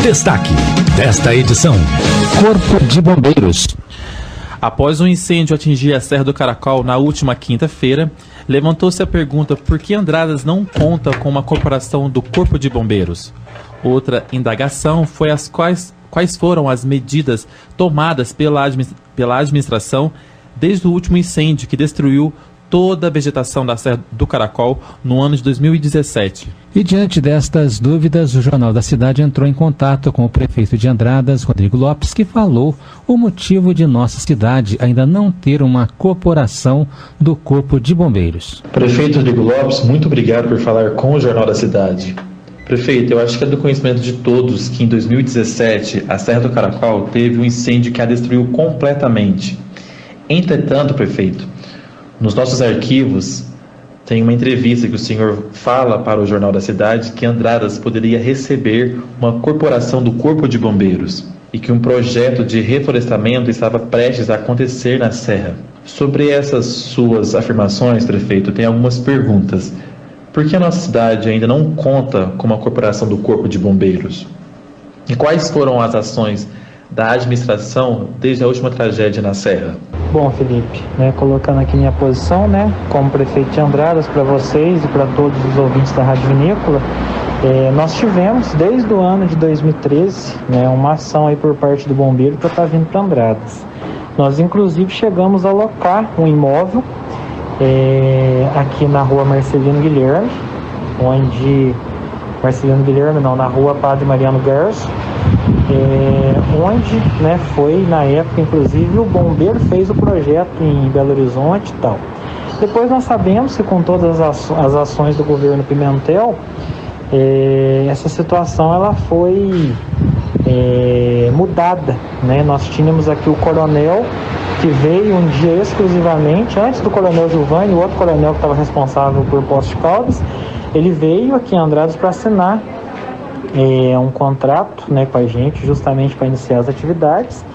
Destaque desta edição: Corpo de Bombeiros. Após um incêndio atingir a Serra do Caracol na última quinta-feira, levantou-se a pergunta por que Andradas não conta com uma corporação do Corpo de Bombeiros. Outra indagação foi quais foram as medidas tomadas pela administração desde o último incêndio que destruiu toda a vegetação da Serra do Caracol no ano de 2017. E diante destas dúvidas, o Jornal da Cidade entrou em contato com o prefeito de Andradas, Rodrigo Lopes, que falou o motivo de nossa cidade ainda não ter uma corporação do Corpo de Bombeiros. Prefeito Rodrigo Lopes, muito obrigado por falar com o Jornal da Cidade. Prefeito, eu acho que é do conhecimento de todos que em 2017 a Serra do Caracol teve um incêndio que a destruiu completamente. Entretanto, prefeito, nos nossos arquivos tem uma entrevista que o senhor fala para o Jornal da Cidade que Andradas poderia receber uma corporação do Corpo de Bombeiros e que um projeto de reflorestamento estava prestes a acontecer na Serra. Sobre essas suas afirmações, prefeito, tem algumas perguntas. Por que a nossa cidade ainda não conta com uma corporação do Corpo de Bombeiros? E quais foram as ações da administração desde a última tragédia na Serra? Bom, Felipe, colocando aqui minha posição, como prefeito de Andradas, para vocês e para todos os ouvintes da Rádio Vinícola, nós tivemos, desde o ano de 2013, uma ação aí por parte do bombeiro para estar vindo para Andradas. Nós, inclusive, chegamos a alocar um imóvel aqui na rua Marcelino Guilherme, na rua Padre Mariano Garço, onde foi, na época, inclusive, o bombeiro fez o projeto em Belo Horizonte e tal. Depois nós sabemos que com todas as ações do governo Pimentel, essa situação ela foi mudada. Nós tínhamos aqui o coronel, que veio um dia exclusivamente, antes do coronel Giovanni, o outro coronel que estava responsável por Poços de Caldas, ele veio aqui em Andradas para assinar um contrato com a gente, justamente para iniciar as atividades.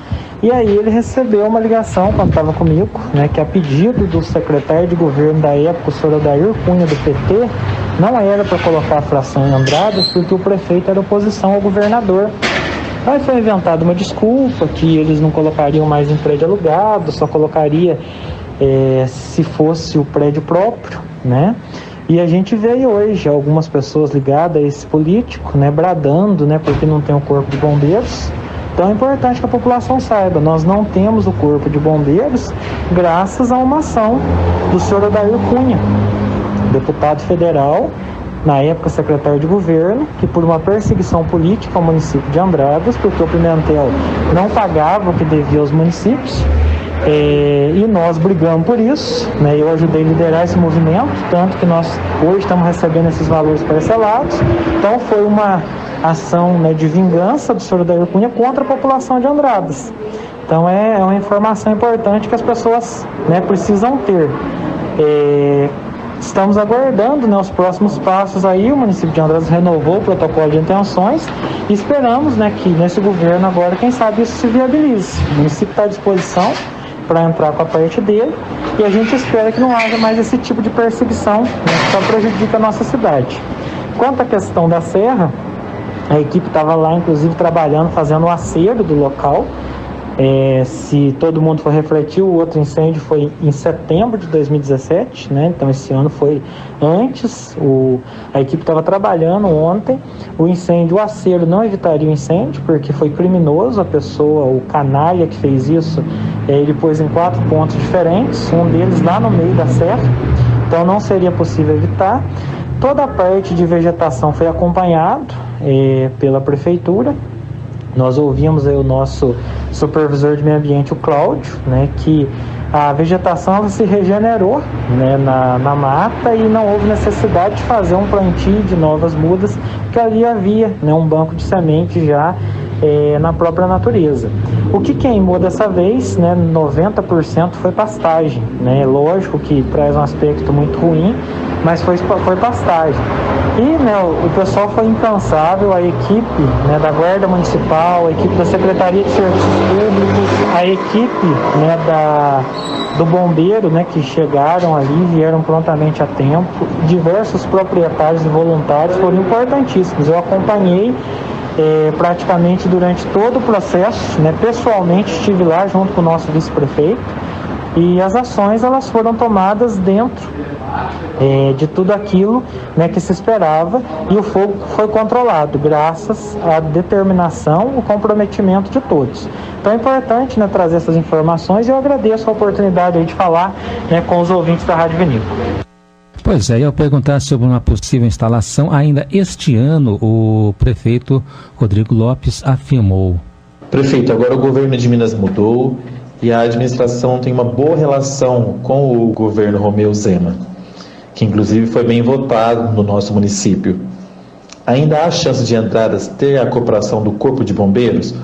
E aí ele recebeu uma ligação quando estava comigo, que a pedido do secretário de governo da época, o senhor Odair Cunha, do PT, não era para colocar a fração em Andradas, porque o prefeito era oposição ao governador. Aí foi inventada uma desculpa que eles não colocariam mais em prédio alugado, só colocaria se fosse o prédio próprio, E a gente vê hoje algumas pessoas ligadas a esse político, bradando, porque não tem o corpo de bombeiros. Então é importante que a população saiba, nós não temos o corpo de bombeiros graças a uma ação do senhor Odair Cunha, deputado federal, na época secretário de governo, que por uma perseguição política ao município de Andradas, porque o Pimentel não pagava o que devia aos municípios, e nós brigamos por isso, eu ajudei a liderar esse movimento, tanto que nós hoje estamos recebendo esses valores parcelados. Então foi uma ação de vingança do senhor Odair Cunha contra a população de Andradas. Então é uma informação importante que as pessoas precisam ter. Estamos aguardando os próximos passos aí. O município de Andradas renovou o protocolo de intenções e esperamos que nesse governo agora, quem sabe, isso se viabilize. O município está à disposição para entrar com a parte dele e a gente espera que não haja mais esse tipo de perseguição que só prejudica a nossa cidade. Quanto à questão da Serra, a equipe estava lá, inclusive, trabalhando, fazendo o acerto do local. Se todo mundo for refletir, o outro incêndio foi em setembro de 2017, então esse ano foi antes. A equipe estava trabalhando ontem. O incêndio, o acerto não evitaria o incêndio, porque foi criminoso. A pessoa, o canalha que fez isso, ele pôs em 4 pontos diferentes, um deles lá no meio da serra, então não seria possível evitar. Toda a parte de vegetação foi acompanhado pela prefeitura. Nós ouvimos aí o nosso supervisor de meio ambiente, o Cláudio, que a vegetação ela se regenerou na mata e não houve necessidade de fazer um plantio de novas mudas, porque ali havia um banco de semente já na própria natureza. O que queimou dessa vez, 90% foi pastagem, lógico que traz um aspecto muito ruim, mas foi pastagem. E o pessoal foi incansável, a equipe da Guarda Municipal, a equipe da Secretaria de Serviços Públicos, a equipe do bombeiro, que chegaram ali, vieram prontamente a tempo. Diversos proprietários e voluntários foram importantíssimos. Eu acompanhei praticamente durante todo o processo, né, pessoalmente estive lá junto com o nosso vice-prefeito, e as ações elas foram tomadas dentro de tudo aquilo, né, que se esperava, e o fogo foi controlado graças à determinação, o comprometimento de todos. Então é importante, né, trazer essas informações, e eu agradeço a oportunidade aí de falar, né, com os ouvintes da Rádio Vinícola. Pois é, eu perguntar sobre uma possível instalação ainda este ano, o prefeito Rodrigo Lopes afirmou. Prefeito, agora o governo de Minas mudou e a administração tem uma boa relação com o governo Romeu Zema, que inclusive foi bem votado no nosso município. Ainda há chance de Andradas ter a cooperação do Corpo de Bombeiros?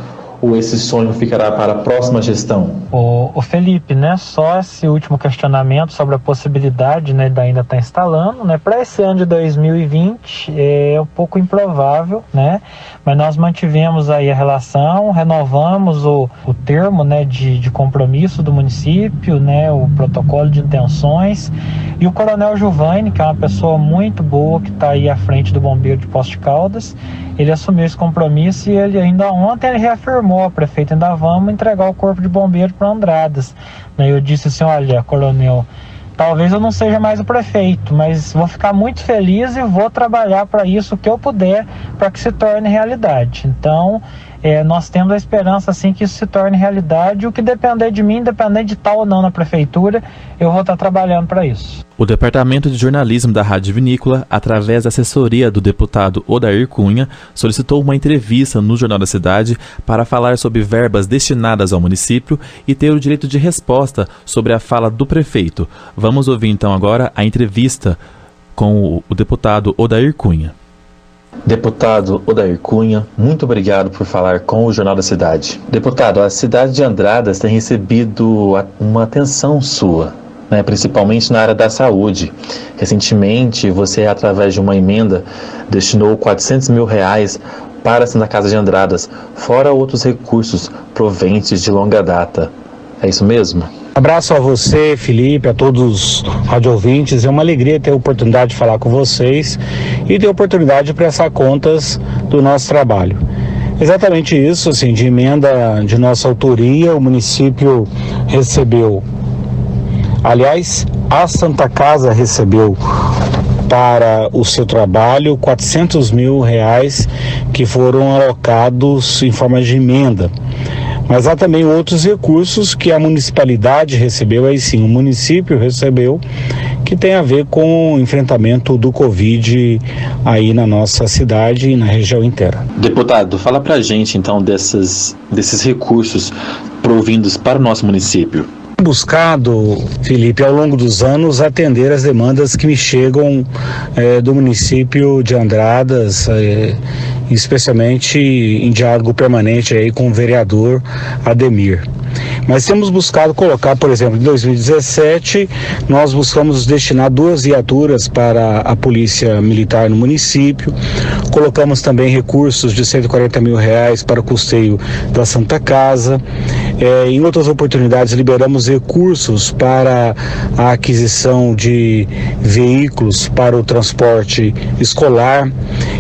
Ou esse sonho ficará para a próxima gestão? O Felipe, né, só esse último questionamento sobre a possibilidade, né, de ainda estar instalando, né, para esse ano de 2020 é um pouco improvável, né, mas nós mantivemos aí a relação, renovamos o termo, né, de compromisso do município, né, o protocolo de intenções, e o Coronel Giovanni, que é uma pessoa muito boa, que está aí à frente do Bombeiro de Poços de Caldas, ele assumiu esse compromisso, e ele ainda ontem ele reafirmou, prefeito, ainda vamos entregar o Corpo de Bombeiro para Andradas. Eu disse assim, olha, coronel, talvez eu não seja mais o prefeito, mas vou ficar muito feliz e vou trabalhar para isso o que eu puder, para que se torne realidade. Então, nós temos a esperança assim que isso se torne realidade. O que depender de mim, independente de estar ou não na prefeitura, eu vou estar trabalhando para isso. O Departamento de Jornalismo da Rádio Vinícola, através da assessoria do deputado Odair Cunha, solicitou uma entrevista no Jornal da Cidade para falar sobre verbas destinadas ao município e ter o direito de resposta sobre a fala do prefeito. Vamos ouvir então agora a entrevista com o deputado Odair Cunha. Deputado Odair Cunha, muito obrigado por falar com o Jornal da Cidade. Deputado, a cidade de Andradas tem recebido uma atenção sua, né, principalmente na área da saúde. Recentemente, você, através de uma emenda, destinou R$400 mil para a Santa Casa de Andradas, fora outros recursos provenientes de longa data. É isso mesmo? Abraço a você, Felipe, a todos os radioouvintes. É uma alegria ter a oportunidade de falar com vocês e ter a oportunidade de prestar contas do nosso trabalho. Exatamente isso, assim, de emenda de nossa autoria, o município recebeu, aliás, a Santa Casa recebeu para o seu trabalho R$400 mil que foram alocados em forma de emenda. Mas há também outros recursos que a municipalidade recebeu, aí sim, o município recebeu, que tem a ver com o enfrentamento do Covid aí na nossa cidade e na região inteira. Deputado, fala pra gente então desses recursos provindos para o nosso município. Buscado, Felipe, ao longo dos anos, atender as demandas que me chegam do município de Andradas, especialmente em diálogo permanente aí com o vereador Ademir. Mas temos buscado colocar, por exemplo, em 2017, nós buscamos destinar 2 viaturas para a Polícia Militar no município, colocamos também recursos de R$140 mil para o custeio da Santa Casa. Em outras oportunidades, liberamos recursos para a aquisição de veículos para o transporte escolar.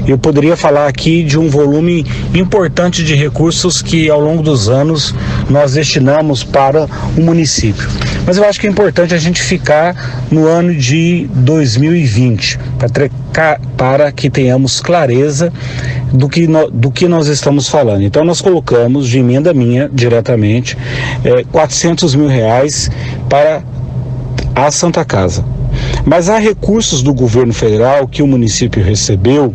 Eu poderia falar aqui de um volume importante de recursos que ao longo dos anos nós destinamos para o município. Mas eu acho que é importante a gente ficar no ano de 2020, para que tenhamos clareza do que nós estamos falando. Então nós colocamos, de emenda minha, diretamente, R$400 mil para a Santa Casa. Mas há recursos do governo federal que o município recebeu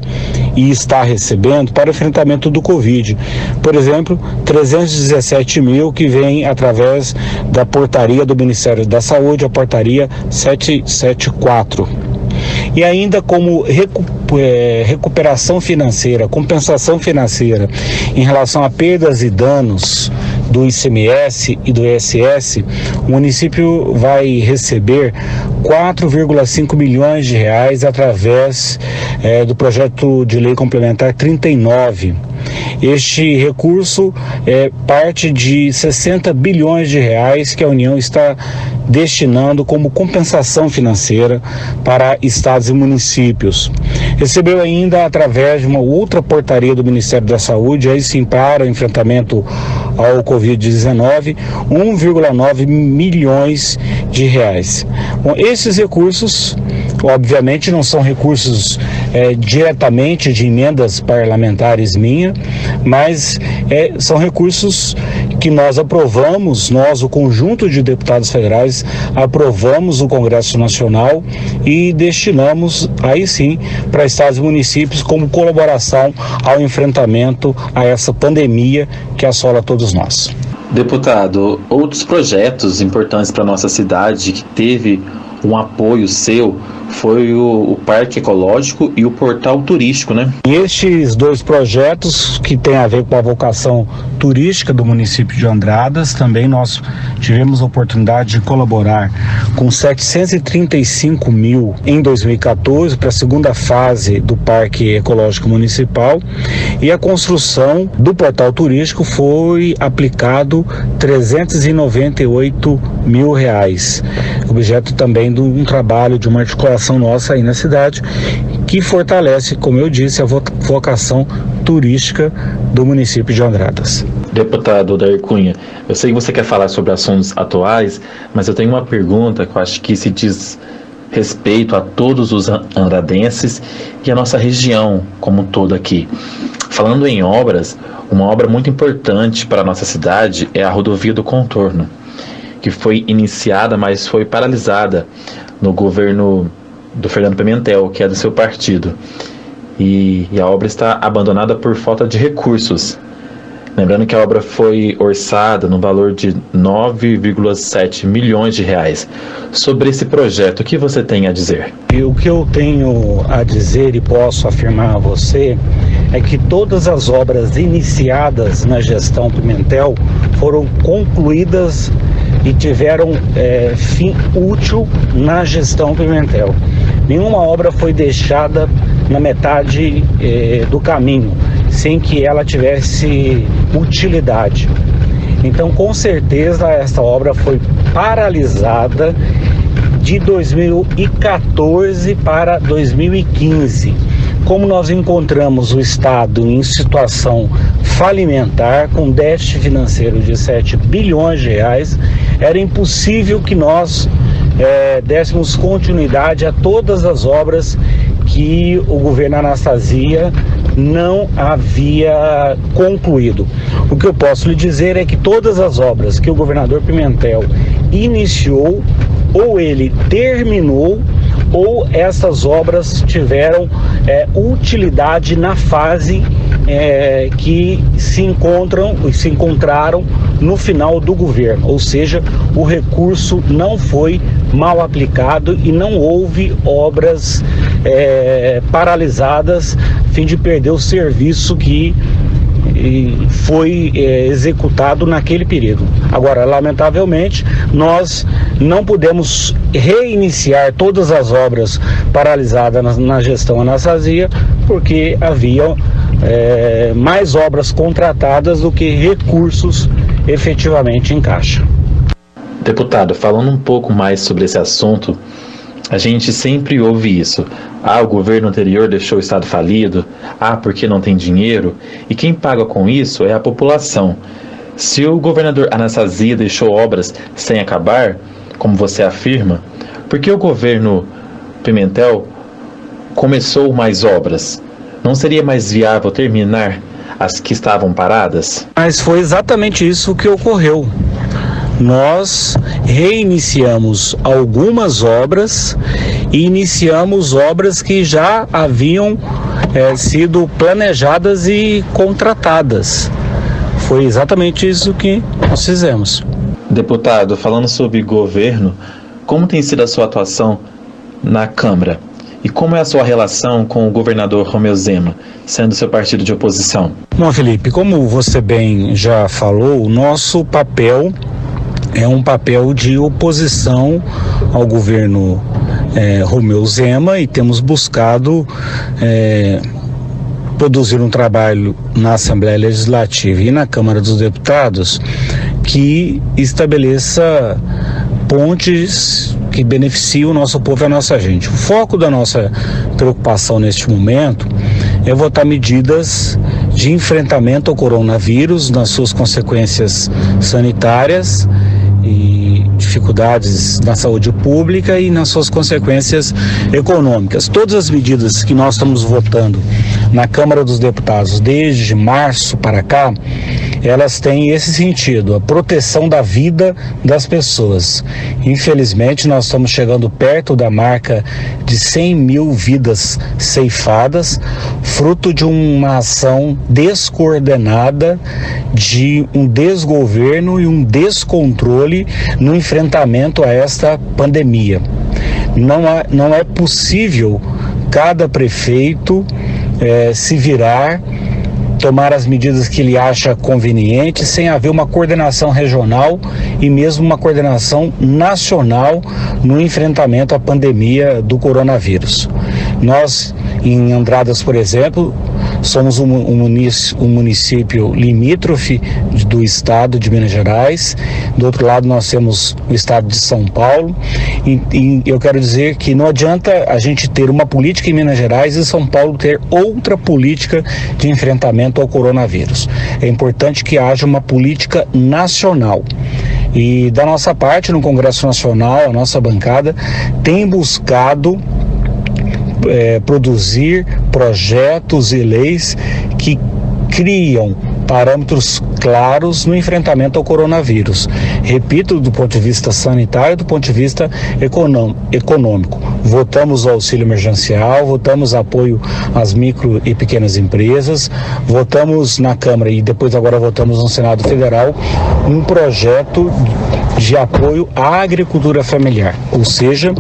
e está recebendo para o enfrentamento do Covid. Por exemplo, 317 mil que vem através da portaria do Ministério da Saúde, a portaria 774. E ainda como recuperação financeira, compensação financeira em relação a perdas e danos do ICMS e do ISS, o município vai receber R$4,5 milhões através do projeto de lei complementar 39. Este recurso é parte de 60 bilhões de reais que a União está destinando como compensação financeira para estados e municípios. Recebeu ainda, através de uma outra portaria do Ministério da Saúde, aí sim para o enfrentamento ao Covid-19, 1,9 milhões de reais. Bom, esses recursos, obviamente, não são recursos diretamente de emendas parlamentares minha, mas são recursos que nós aprovamos, nós, o conjunto de deputados federais, aprovamos no Congresso Nacional e destinamos, aí sim, para estados e municípios como colaboração ao enfrentamento a essa pandemia que assola todos nós. Deputado, outros projetos importantes para a nossa cidade que teve um apoio seu foi o Parque Ecológico e o Portal Turístico, né? E estes dois projetos que têm a ver com a vocação turística do município de Andradas, também nós tivemos a oportunidade de colaborar com 735 mil em 2014 para a segunda fase do Parque Ecológico Municipal, e a construção do Portal Turístico foi aplicado 398 mil reais, objeto também de um trabalho, de uma articulação nossa aí na cidade, que fortalece, como eu disse, a vocação turística do município de Andradas. Deputado Odair Cunha, eu sei que você quer falar sobre assuntos atuais, mas eu tenho uma pergunta que eu acho que se diz respeito a todos os andradenses e a nossa região como um todo aqui. Falando em obras, uma obra muito importante para a nossa cidade é a Rodovia do Contorno, que foi iniciada, mas foi paralisada no governo do Fernando Pimentel, que é do seu partido. E a obra está abandonada por falta de recursos. Lembrando que a obra foi orçada no valor de 9,7 milhões de reais. Sobre esse projeto, o que você tem a dizer? E o que eu tenho a dizer e posso afirmar a você é que todas as obras iniciadas na gestão Pimentel foram concluídas e tiveram fim útil na gestão Pimentel. Nenhuma obra foi deixada na metade do caminho, sem que ela tivesse utilidade. Então, com certeza, essa obra foi paralisada de 2014 para 2015. Como nós encontramos o Estado em situação falimentar, com déficit financeiro de 7 bilhões de reais, era impossível que nós dessemos continuidade a todas as obras que o governo Anastasia não havia concluído. O que eu posso lhe dizer é que todas as obras que o governador Pimentel iniciou, ou ele terminou, ou essas obras tiveram utilidade na fase que se encontraram no final do governo, ou seja, o recurso não foi mal aplicado e não houve obras paralisadas a fim de perder o serviço que foi executado naquele período. Agora, lamentavelmente, nós não pudemos reiniciar todas as obras paralisadas na gestão Anastasia, porque havia mais obras contratadas do que recursos efetivamente em caixa. Deputado, falando um pouco mais sobre esse assunto, a gente sempre ouve isso. O governo anterior deixou o Estado falido. Porque não tem dinheiro. E quem paga com isso é a população. Se o governador Anastasia deixou obras sem acabar, como você afirma, por que o governo Pimentel começou mais obras? Não seria mais viável terminar as que estavam paradas? Mas foi exatamente isso que ocorreu. Nós reiniciamos algumas obras e iniciamos obras que já haviam sido planejadas e contratadas. Foi exatamente isso que nós fizemos. Deputado, falando sobre governo, como tem sido a sua atuação na Câmara? E como é a sua relação com o governador Romeu Zema, sendo seu partido de oposição? Bom, Felipe, como você bem já falou, o nosso papel é um papel de oposição ao governo Romeu Zema, e temos buscado produzir um trabalho na Assembleia Legislativa e na Câmara dos Deputados que estabeleça pontes que beneficiem o nosso povo e a nossa gente. O foco da nossa preocupação neste momento é votar medidas de enfrentamento ao coronavírus, nas suas consequências sanitárias e dificuldades na saúde pública e nas suas consequências econômicas. Todas as medidas que nós estamos votando na Câmara dos Deputados desde março para cá, elas têm esse sentido, a proteção da vida das pessoas. Infelizmente, nós estamos chegando perto da marca de 100 mil vidas ceifadas, fruto de uma ação descoordenada, de um desgoverno e um descontrole no enfrentamento a esta pandemia. Não é possível cada prefeito se virar, tomar as medidas que ele acha convenientes, sem haver uma coordenação regional e mesmo uma coordenação nacional no enfrentamento à pandemia do coronavírus. Nós, em Andradas, por exemplo, somos um município limítrofe do estado de Minas Gerais. Do outro lado nós temos o estado de São Paulo e eu quero dizer que não adianta a gente ter uma política em Minas Gerais e São Paulo ter outra política de enfrentamento ao coronavírus. É importante que haja uma política nacional. E da nossa parte, no Congresso Nacional, a nossa bancada tem buscado produzir projetos e leis que criam parâmetros claros no enfrentamento ao coronavírus. Repito, do ponto de vista sanitário e do ponto de vista econômico. Votamos o auxílio emergencial, votamos apoio às micro e pequenas empresas, votamos na Câmara e depois agora votamos no Senado Federal um projeto de apoio à agricultura familiar, ou seja,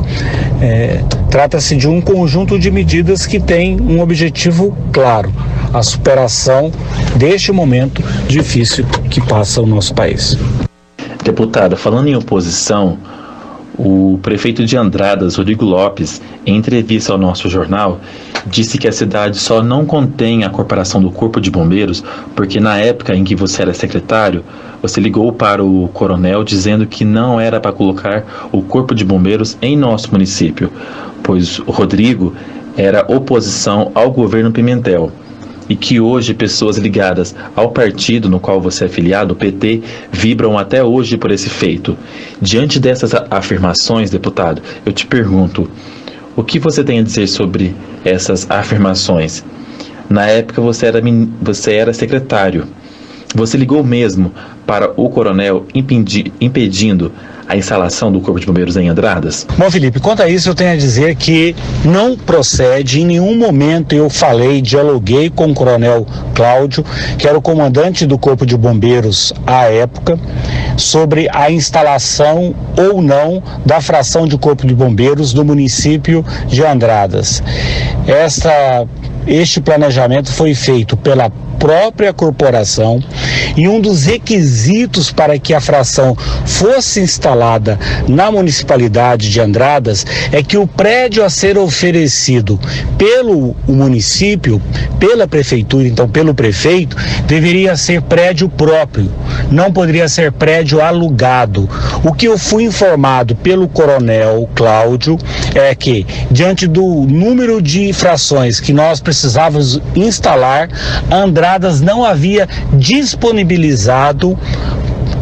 trata-se de um conjunto de medidas que tem um objetivo claro: a superação deste momento difícil que passa o nosso país. Deputada, falando em oposição, o prefeito de Andradas, Rodrigo Lopes, em entrevista ao nosso jornal, disse que a cidade só não contém a corporação do Corpo de Bombeiros porque na época em que você era secretário, você ligou para o coronel dizendo que não era para colocar o Corpo de Bombeiros em nosso município, pois o Rodrigo era oposição ao governo Pimentel. E que hoje pessoas ligadas ao partido no qual você é afiliado, o PT, vibram até hoje por esse feito. Diante dessas afirmações, deputado, eu te pergunto, o que você tem a dizer sobre essas afirmações? Na época você era secretário. Você ligou mesmo para o coronel impedindo a instalação do Corpo de Bombeiros em Andradas? Bom, Felipe, quanto a isso eu tenho a dizer que não procede. Em nenhum momento eu dialoguei com o coronel Cláudio, que era o comandante do Corpo de Bombeiros à época, sobre a instalação ou não da fração de Corpo de Bombeiros do município de Andradas. Este planejamento foi feito pela própria corporação e um dos requisitos para que a fração fosse instalada na municipalidade de Andradas é que o prédio a ser oferecido pelo município, pela prefeitura, então pelo prefeito, deveria ser prédio próprio, não poderia ser prédio alugado. O que eu fui informado pelo coronel Cláudio é que, diante do número de frações que nós precisávamos instalar, Andradas não havia disponibilizado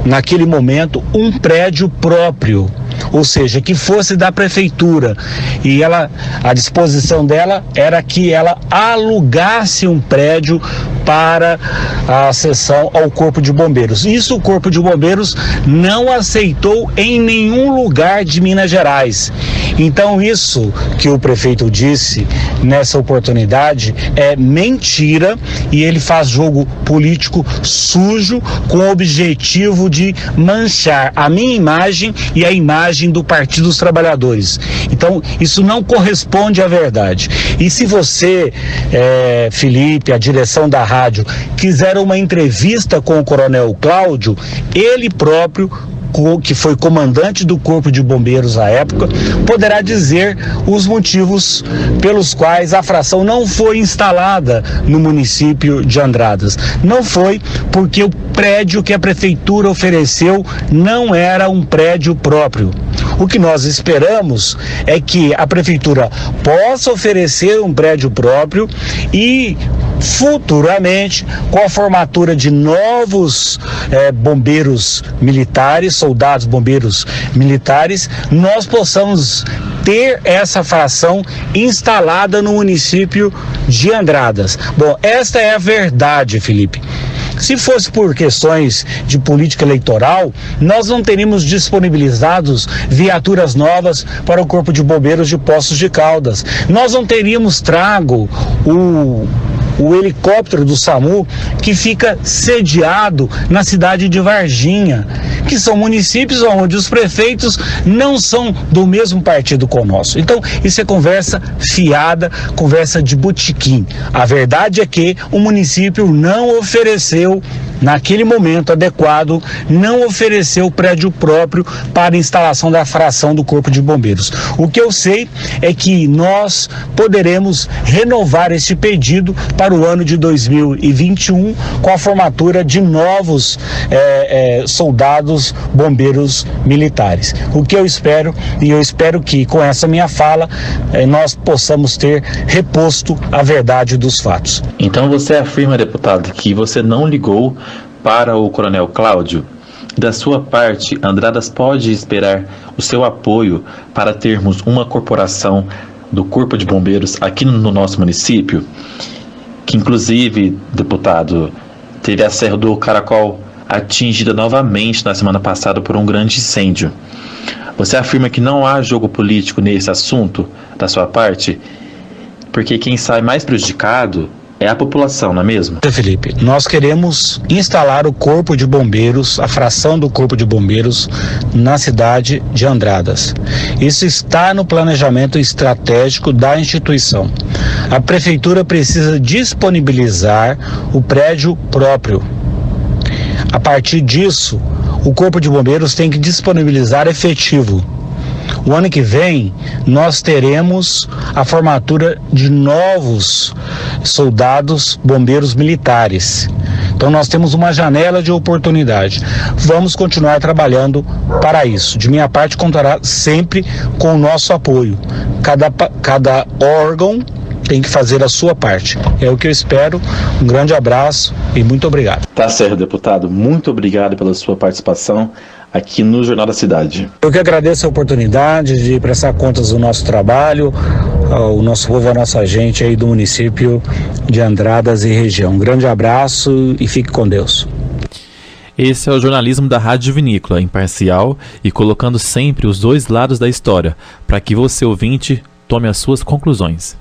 naquele momento um prédio próprio, ou seja, que fosse da prefeitura, e a disposição dela era que ela alugasse um prédio para a cessão ao Corpo de Bombeiros. Isso o Corpo de Bombeiros não aceitou em nenhum lugar de Minas Gerais. Então isso que o prefeito disse nessa oportunidade é mentira, e ele faz jogo político sujo com o objetivo de manchar a minha imagem e a imagem do Partido dos Trabalhadores. Então isso não corresponde à verdade. E se você, Felipe, a direção da rádio, quiser uma entrevista com o coronel Cláudio, ele próprio que foi comandante do Corpo de Bombeiros à época, poderá dizer os motivos pelos quais a fração não foi instalada no município de Andradas. Não foi porque o prédio que a prefeitura ofereceu não era um prédio próprio. O que nós esperamos é que a prefeitura possa oferecer um prédio próprio e futuramente, com a formatura de novos bombeiros militares, soldados bombeiros militares, nós possamos ter essa fração instalada no município de Andradas. Bom, esta é a verdade, Felipe. Se fosse por questões de política eleitoral, nós não teríamos disponibilizados viaturas novas para o Corpo de Bombeiros de Poços de Caldas. Nós não teríamos trago o helicóptero do SAMU que fica sediado na cidade de Varginha, que são municípios onde os prefeitos não são do mesmo partido com o nosso. Então, isso é conversa fiada, conversa de botequim. A verdade é que o município não ofereceu, naquele momento adequado, não ofereceu prédio próprio para a instalação da fração do Corpo de Bombeiros. O que eu sei é que nós poderemos renovar esse pedido para o ano de 2021 com a formatura de novos soldados bombeiros militares. O que eu espero, e eu espero que com essa minha fala nós possamos ter reposto a verdade dos fatos. Então você afirma, deputado, que você não ligou para o Coronel Cláudio? Da sua parte, Andradas pode esperar o seu apoio para termos uma corporação do Corpo de Bombeiros aqui no nosso município? Que inclusive, deputado, teve a Serra do Caracol atingida novamente na semana passada por um grande incêndio. Você afirma que não há jogo político nesse assunto da sua parte? Porque quem sai mais prejudicado é a população, não é mesmo? Felipe, nós queremos instalar o Corpo de Bombeiros, a fração do Corpo de Bombeiros na cidade de Andradas. Isso está no planejamento estratégico da instituição. A prefeitura precisa disponibilizar o prédio próprio. A partir disso, o Corpo de Bombeiros tem que disponibilizar efetivo. O ano que vem, nós teremos a formatura de novos soldados bombeiros militares. Então nós temos uma janela de oportunidade. Vamos continuar trabalhando para isso. De minha parte, contará sempre com o nosso apoio. Cada órgão tem que fazer a sua parte. É o que eu espero. Um grande abraço e muito obrigado. Tá certo, deputado. Muito obrigado pela sua participação aqui no Jornal da Cidade. Eu que agradeço a oportunidade de prestar contas do nosso trabalho, ao nosso povo, à nossa gente aí do município de Andradas e região. Um grande abraço e fique com Deus. Esse é o jornalismo da Rádio Vinícola, imparcial e colocando sempre os dois lados da história, para que você, ouvinte, tome as suas conclusões.